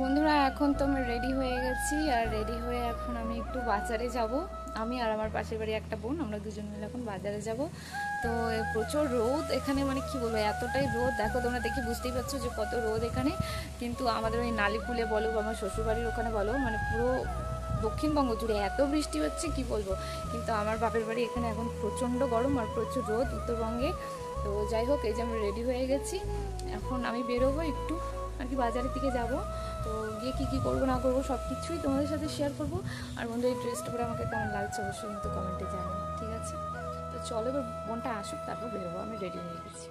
বন্ধুরা এখন তো আমি রেডি হয়ে গেছি আর রেডি হয়ে এখন আমি একটু বাজারে যাব। আমি আর আমার পাশের বাড়ি একটা বোন আমরা দুজন মিলে এখন বাজারে যাব। তো প্রচুর রোদ এখানে, মানে কি বলবো, এতটাই রোদ দেখো তোমরা, দেখে বুঝতেই পারছো যে কত রোদ এখানে। কিন্তু আমাদের ওই নালিকুলে বলো বা আমার শ্বশুরবাড়ির ওখানে বলো, মানে পুরো দক্ষিণবঙ্গ জুড়ে এত বৃষ্টি হচ্ছে কি বলবো। কিন্তু আমার বাপের বাড়ি এখানে এখন প্রচণ্ড গরম আর প্রচুর রোদ উত্তরবঙ্গে। তো যাই হোক, এই যে আমরা রেডি হয়ে গেছি, এখন আমি বেরোবো একটু আর কি বাজারের দিকে যাব। তো গিয়ে কী করবো না করবো সব কিছুই তোমাদের সাথে শেয়ার করবো। আর বন্ধু এই ড্রেসটা পরে আমাকে কেমন লাগছে অবশ্যই কিন্তু কমেন্টে জানাও, ঠিক আছে? তো চলো এবার বোনটা আসুক, তারপর বেরোবো। আমি রেডি হয়ে গেছি।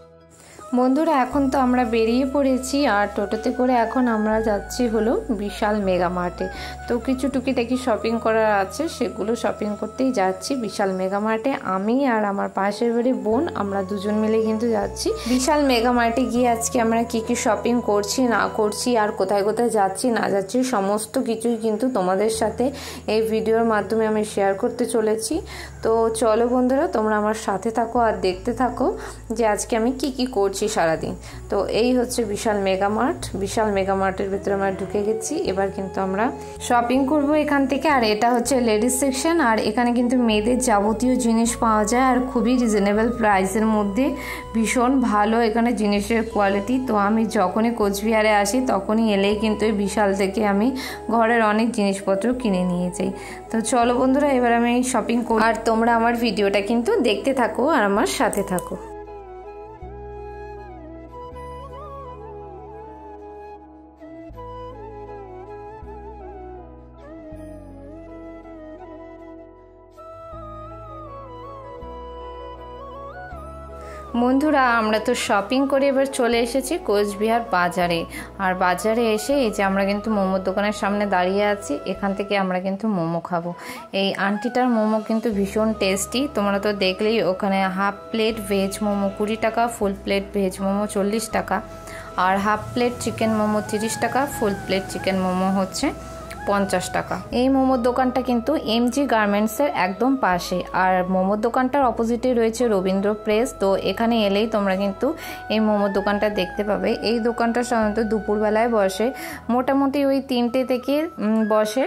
বন্ধুরা এখন তো আমরা বেরিয়ে পড়েছি আর টোটোতে করে এখন আমরা যাচ্ছি হলো বিশাল মেগা মার্টে। তো কিছু টুকিটাকি শপিং করার আছে, সেগুলো শপিং করতেই যাচ্ছি বিশাল মেগা মার্টে। আমি আর আমার পাশের বাড়ি বোন আমরা দুজন মিলে কিন্তু যাচ্ছি বিশাল মেগা মার্টে। গিয়ে আজকে আমরা কি কি শপিং করছি না করছি আর কোথায় কোথায় যাচ্ছি না যাচ্ছি সমস্ত কিছুই কিন্তু তোমাদের সাথে এই ভিডিওর মাধ্যমে আমি শেয়ার করতে চলেছি। তো চলো বন্ধুরা, তোমরা আমার সাথে থাকো আর দেখতে থাকো যে আজকে আমি কি কি করছি সারাদিন। তো এই হচ্ছে বিশাল মেগা মার্ট। বিশাল মেগা মার্টের ভিতরে আমরা ঢুকে গেছি। এবার কিন্তু আমরা শপিং করব এখান থেকে। আর এটা হচ্ছে লেডিস সেকশন, আর এখানে কিন্তু মেয়েদের যাবতীয় জিনিস পাওয়া যায় আর খুবই রিজনেবল প্রাইসের মধ্যে। ভীষণ ভালো এখানে জিনিসের কোয়ালিটি। তো আমি যখনই কোচবিহারে আসি তখনই এলেই কিন্তু এই বিশাল থেকে আমি ঘরের অনেক জিনিসপত্র কিনে নিয়ে যাই। তো চলো বন্ধুরা, এবার আমি শপিং করি আর তোমরা আমার ভিডিওটা কিন্তু দেখতে থাকো আর আমার সাথে থাকো। বন্ধুরা আমরা তো শপিং করে এবার চলে এসেছি কোচবিহার বাজারে। আর বাজারে এসে এই যে আমরা কিন্তু মোমোর দোকানের সামনে দাঁড়িয়ে আছি। এখান থেকে আমরা কিন্তু মোমো খাবো। এই আন্টিটার মোমো কিন্তু ভীষণ টেস্টি। তোমরা তো দেখলেই, ওখানে হাফ প্লেট ভেজ মোমো 20 টাকা, ফুল প্লেট ভেজ মোমো 40 টাকা, আর হাফ প্লেট চিকেন মোমো 30 টাকা, ফুল প্লেট চিকেন মোমো হচ্ছে 50 টাকা। এই মোমোর দোকানটা কিন্তু এমজি গার্মেন্টসের একদম পাশে। আর মোমোর দোকানটার অপোজিটে রয়েছে রবীন্দ্র প্রেস। তো এখানে এলেই তোমরা কিন্তু এই মোমোর দোকানটা দেখতে পাবে। এই দোকানটা সাধারণত দুপুরবেলায় বসে, মোটামুটি ওই 3টে থেকে বসে,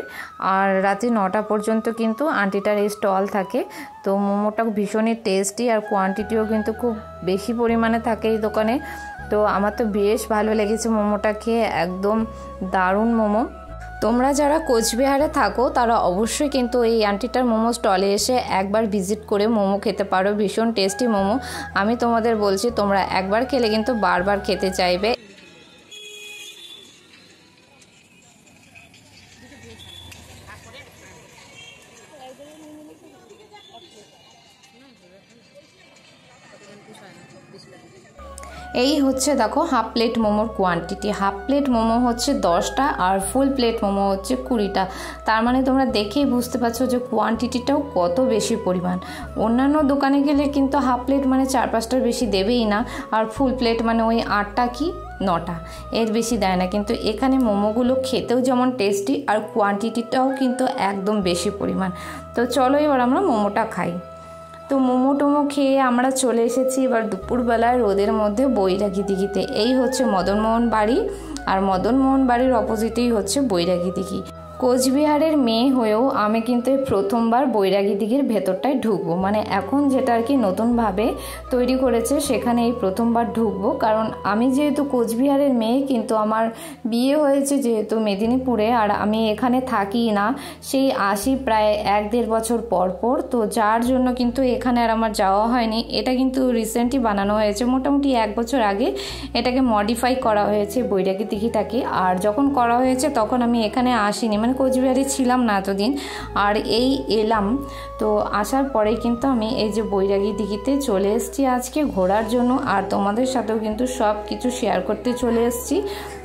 আর রাত্রি 9টা পর্যন্ত কিন্তু আন্টিটার এই স্টল থাকে। তো মোমোটা ভীষণই টেস্টি আর কোয়ান্টিটিও কিন্তু খুব বেশি পরিমাণে থাকে এই দোকানে। তো আমার তো বেশ ভালো লেগেছে মোমোটা খেয়ে, একদম দারুণ মোমো। তোমরা যারা কোচবিহারে থাকো তারা অবশ্যই কিন্তু এই আন্টিটার মোমো স্টলে এসে একবার ভিজিট করে মোমো খেতে পারো। ভীষণ টেস্টি মোমো। আমি তোমাদের বলছি, তোমরা একবার খেলে কিন্তু বারবার খেতে চাইবে। এই হচ্ছে দেখো হাফ প্লেট মোমোর কোয়ান্টিটি। হাফ প্লেট মোমো হচ্ছে 10টা আর ফুল প্লেট মোমো হচ্ছে 20টা। তার মানে তোমরা দেখেই বুঝতে পারছো যে কোয়ান্টিটিটাও কত বেশি পরিমাণ। অন্যান্য দোকানে গেলে কিন্তু হাফ প্লেট মানে 4-5টার বেশি দেবেই না, আর ফুল প্লেট মানে ওই 8টা কি 9টা, এর বেশি দেয় না। কিন্তু এখানে মোমোগুলো খেতেও যেমন টেস্টি আর কোয়ান্টিটিটাও কিন্তু একদম বেশি পরিমাণ। তো চলো এবার আমরা মোমোটা খাই। তো মোমো টোমো খেয়ে আমরা চলে এসেছি এবার দুপুরবেলায় রোদের মধ্যে বৈরাগী দিঘিতে। এই হচ্ছে মদনমোহন বাড়ি, আর মদনমোহন বাড়ির অপোজিটেই হচ্ছে বৈরাগী দিঘি। কোচবিহারের মেয়ে হয়েও আমি কিন্তু প্রথমবার বৈরাগী দিঘির ভেতরটায় ঢুকবো, মানে এখন যেটা আর কি নতুনভাবে তৈরি করেছে সেখানে এই প্রথমবার ঢুকবো। কারণ আমি যেহেতু কোচবিহারের মেয়ে, কিন্তু আমার বিয়ে হয়েছে যেহেতু মেদিনীপুরে, আর আমি এখানে থাকি না, সেই আসি প্রায় 1-1.5 বছর পর পর। তো যার জন্য কিন্তু এখানে আর আমার যাওয়া হয়নি। এটা কিন্তু রিসেন্টলি বানানো হয়েছে, মোটামুটি 1 বছর আগে এটাকে মডিফাই করা হয়েছে বৈরাগী দিঘিটাকে। আর যখন করা হয়েছে তখন আমি এখানে আসিনি, মানে কোচবিহারে ছিলাম না এতদিন, আর এই এলাম। তো আসার পরেই কিন্তু আমি এই যে বৈরাগী দিঘিতে চলে এসেছি আজকে ঘোরার জন্য, আর তোমাদের সাথেও কিন্তু সব কিছু শেয়ার করতে চলে এসেছি।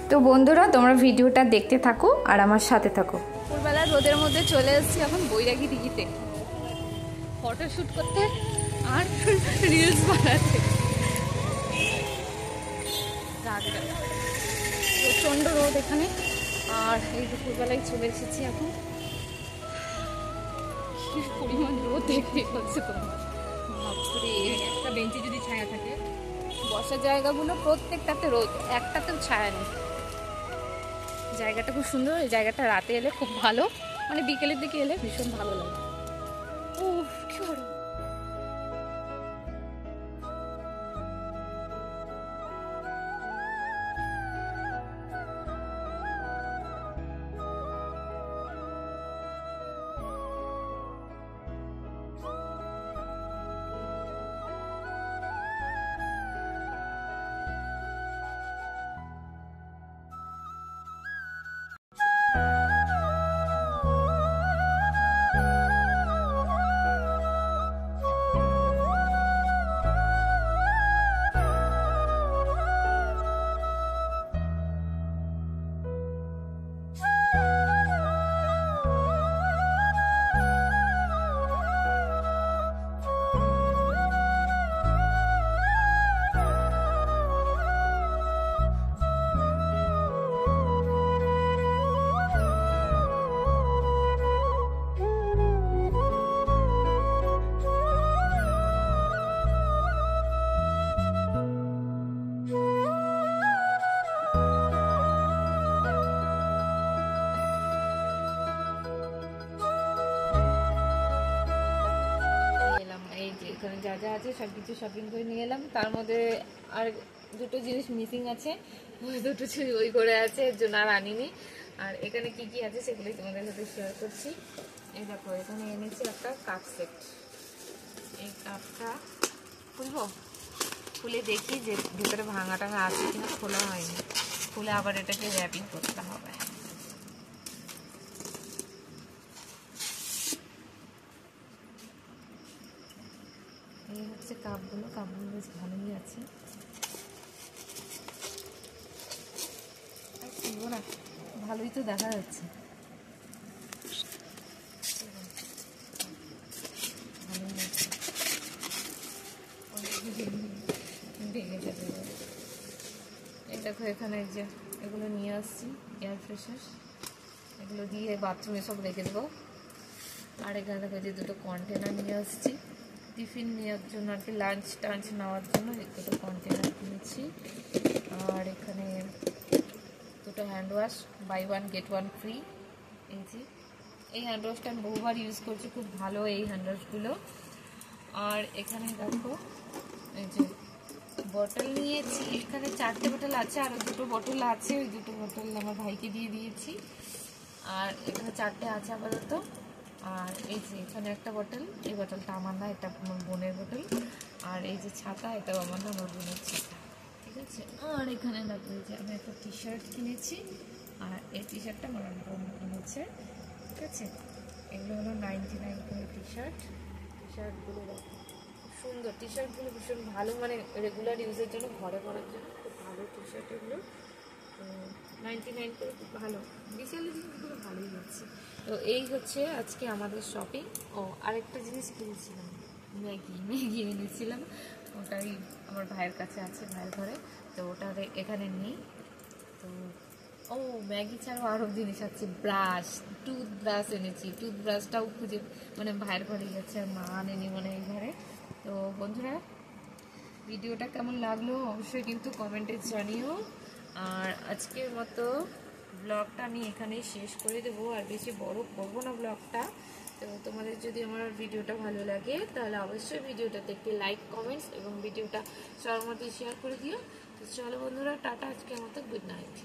তো বন্ধুরা তোমরা ভিডিওটা দেখতে থাকো আর আমার সাথে থাকো। দুপুরবেলা রোদের মধ্যে চলে এসেছি এখন বৈরাগী দিঘিতে ফটোশ্যুট করতে আর রিলস বানাতে। প্রচণ্ড রোদ এখানে, আর এই দুপুরবেলায় চলে এসেছি এখন। কি পরিমাণ রোদ দেখতে পাচ্ছে তোমরা, বাপরে। একটা বেঞ্চে যদি ছায়া থাকে, বসার জায়গাগুলো প্রত্যেকটাতে রোদ, একটাতেও ছায়া নেই। জায়গাটা খুব সুন্দর। এই জায়গাটা রাতে এলে খুব ভালো, মানে বিকেলের দিকে এলে ভীষণ ভালো লাগে। ও কি গরম। এখানে যা যা আছে সব কিছু শপিং করে নিয়ে এলাম। তার মধ্যে আর দুটো জিনিস মিসিং আছে, ওই দুটো ওই করে আছে, এর জন্য আর আনিনি। আর এখানে কি কি আছে সেগুলোই তোমাদের সাথে শেয়ার করছি। এই দেখো, এখানে এনেছি একটা কাপ সেট। এই কাপটা খুলবো, খুলে দেখি যে ভিতরে ভাঙা টাঙা আছে কিনা। খোলা হয়নি, খুলে আবার এটাকে র্যাপিং করতে হবে। এই হচ্ছে কাপগুলো, কাপগুলো বেশ ভালোই আছে। না, ভালোই তো দেখা যাচ্ছে। এই দেখো, এখানে যে এগুলো নিয়ে আসছি এয়ার ফ্রেশার, এগুলো দিয়ে বাথরুমে সব রেখে দেবো। আর এখানে দেখো যে দুটো কন্টেনার নিয়ে আসছি টিফিন নেওয়ার জন্য, আর কি লাঞ্চ টাঞ্চ নেওয়ার জন্য দুটো কন্টেনার কিনেছি। আর এখানে দুটো hand wash, buy one get one free. এই যে এই হ্যান্ড ওয়াশটা আমি বহুবার ইউজ করছি, খুব ভালো এই হ্যান্ড ওয়াশগুলো। আর এখানে দেখো এই যে বটল নিয়েছি, এখানে 4টে বটল আছে, আরও দুটো বটল আছে, ওই দুটো বটল আমার ভাইকে দিয়ে দিয়েছি। আর এখানে 4টে আছে আপাতত। আর এই যে এখানে একটা বটল, এই বটলটা আমার না, এটা আমার বোনের বটল। আর এই যে ছাতা, এটাও আমার না, আমার বোনের ছাতা, ঠিক আছে। আর এখানে দেখো যে আমি একটা টি শার্ট কিনেছি, আর এই টি শার্টটা আমার বোন কিনেছে, ঠিক আছে। এগুলো হলো 99 করে টি শার্ট। টি শার্টগুলো দেখো সুন্দর, টি শার্টগুলো ভীষণ ভালো, মানে রেগুলার ইউজের জন্য, ঘরে পরার জন্য খুব ভালো টি শার্ট এগুলো। তো 99 করে খুব ভালো, বিশাল জিনিসগুলো ভালোই হচ্ছে। তো এই হচ্ছে আজকে আমাদের শপিং। ও আরেকটা জিনিস কিনেছিলাম, ম্যাগি এনেছিলাম, ওটাই আমার ভাইয়ের কাছে আছে, ভাইয়ের ঘরে। তো ওটা এখানে নেই। তো ও ম্যাগি ছাড়াও আরও জিনিস আছে, ব্রাশ, টুথব্রাশ এনেছি। টুথব্রাশটাও খুঁজে, মানে ভাইয়ের ঘরে গেছে, আর মা আনেনি মানে এই ঘরে। তো বন্ধুরা, ভিডিওটা কেমন লাগলো অবশ্যই কিন্তু কমেন্টে জানিও। আর আজকের মতো ব্লগটা আমি এখানেই শেষ করে দেবো, আর বেশি বড় করবো না ব্লগটা। তো তোমাদের যদি আমার ভিডিওটা ভালো লাগে তাহলে অবশ্যই ভিডিওটাতে একটি লাইক, কমেন্টস এবং ভিডিওটা সবার মধ্যে শেয়ার করে দিও। তো চলো বন্ধুরা, টাটা, আজকের মতো গুড নাইট।